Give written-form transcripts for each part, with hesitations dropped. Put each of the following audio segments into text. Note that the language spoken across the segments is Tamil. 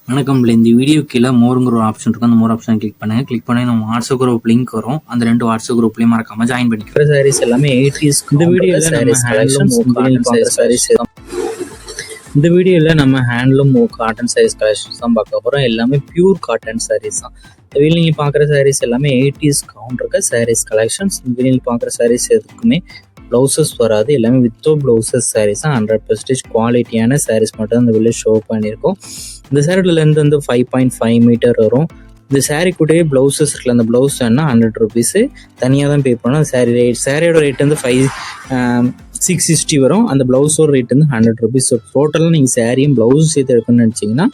வணக்கம். இந்த வீடியோ கீழே மோருங்கிற ஒரு ஆப்ஷன் இருக்கும். அந்த மோர் ஆப்ஷன் கிளிக் பண்ணுங்க. கிளிக் பண்ணி நம்ம வாட்ஸ்அப் குரூப் லிங்க் வரும். அந்த 2 வாட்ஸ்அப் குரூப்லையும் மறக்காம ஜாயின் பண்ணிக்கிறேன். சாரீஸ் எல்லாமே 80s இந்த வீடியோவில் சாரீஸ் கலெக்ஷன்ஸ் இந்த வீடியோவில் நம்ம ஹேண்ட்லூம் காட்டன் சாரீஸ் கலெக்ஷன்ஸ் தான் பார்க்க போகிறோம். எல்லாமே பியூர் காட்டன் சாரீஸ் தான். இந்த வீடியோ நீங்கள் பார்க்குற சாரீஸ் எல்லாமே 80s கவுண்ட் இருக்க சாரீஸ் கலெக்ஷன்ஸ். இந்த வீடியோவில் பார்க்குற சாரீஸ் எதுக்குமே ப்ளவுசஸ் வராது. எல்லாமே வித்தோ ப்ளவுசஸ் சாரீஸ் தான். 100% குவாலிட்டியான சாரீஸ் மட்டும் இந்த வீடியோ ஷோ பண்ணியிருக்கோம். இந்த சாரியோட லென்த் வந்து 5.5 மீட்டர் வரும். இந்த சாரீ கூடயே ப்ளவுசஸ் இருக்குல்ல, அந்த ப்ளவுஸ் வேணா 100 ருபீஸு தனியாக தான் பே பண்ணணும். சாரியோட ரேட் வந்து 660 வரும். அந்த ப்ளவுஸோட ரேட் வந்து 100 ருபீஸ். ஸோ டோட்டலாக நீங்கள் சாரியும் ப்ளவுஸும் சேர்த்து எடுக்கணும்னு நினச்சிங்கன்னா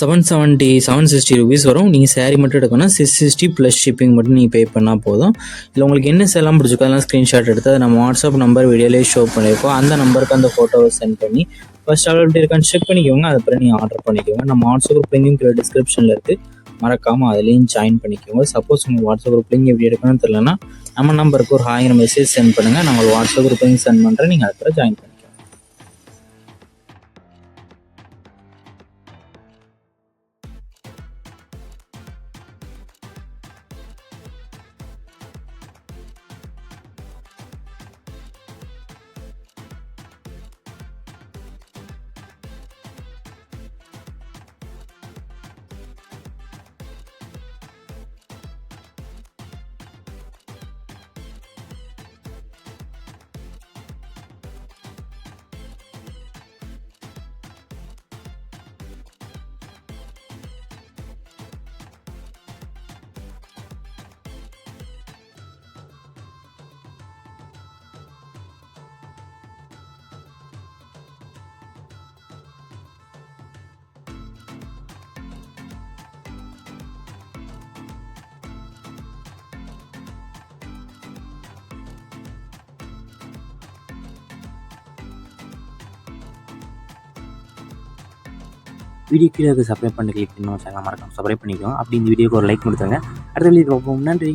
760 ருபீஸ் வரும். நீங்கள் சாரீ மட்டும் எடுக்கணும்னா 660 ப்ளஸ் ஷிப்பிங் மட்டும் நீங்கள் பே பண்ணால் போதும். இல்லை உங்களுக்கு என்ன எல்லாம் பிடிச்சிக்கோ அதெல்லாம் ஸ்க்ரீன்ஷாட் எடுத்து அதை நம்ம வாட்ஸ்அப் நம்பர் வீடியோலேயே ஷோ பண்ணியிருக்கோம். அந்த நம்பருக்கு அந்த ஃபோட்டோவை சென்ட் பண்ணி ஃபர்ஸ்ட் அவைலபிலிட்டி இருக்கான்னு செக் பண்ணிக்கோங்க. அதுக்கப்புறம் நீங்கள் ஆர்டர் பண்ணிக்கோங்க. நம்ம வாட்ஸ்அப் குரூப் லிங்கும் கீழே டிஸ்கிரிப்ஷனில் இருக்குது, மறக்காமல் அதுலேயும் ஜாயின் பண்ணிக்கோங்க. சப்போஸ் உங்கள் வாட்ஸ்அப் குரூப் லிங்க் எப்படி எடுக்கணும்னு தெரியலன்னா நம்ம நம்பருக்கு ஒரு 1000 மெசேஜ் சென்ட் பண்ணுங்கள். நான் உங்களுக்கு வாட்ஸ்அப் குரூப் லிங்க் சென்ட் பண்ணுறேன். நீங்கள் அதுக்கப்புறம் ஜாயின் பண்ணிக்கோங்க. வீடியோ கீழே சப்ஸ்கிரைப் பண்ணி கிளிக் பண்ணி சேனல் மறக்காம சப்ஸ்கிரைப் பண்ணிக்கோங்க. அப்படி இந்த வீடியோக்கு ஒரு லைக் கொடுத்துருங்க. அடுத்த வீடியோ பார்ப்போம். நன்றி.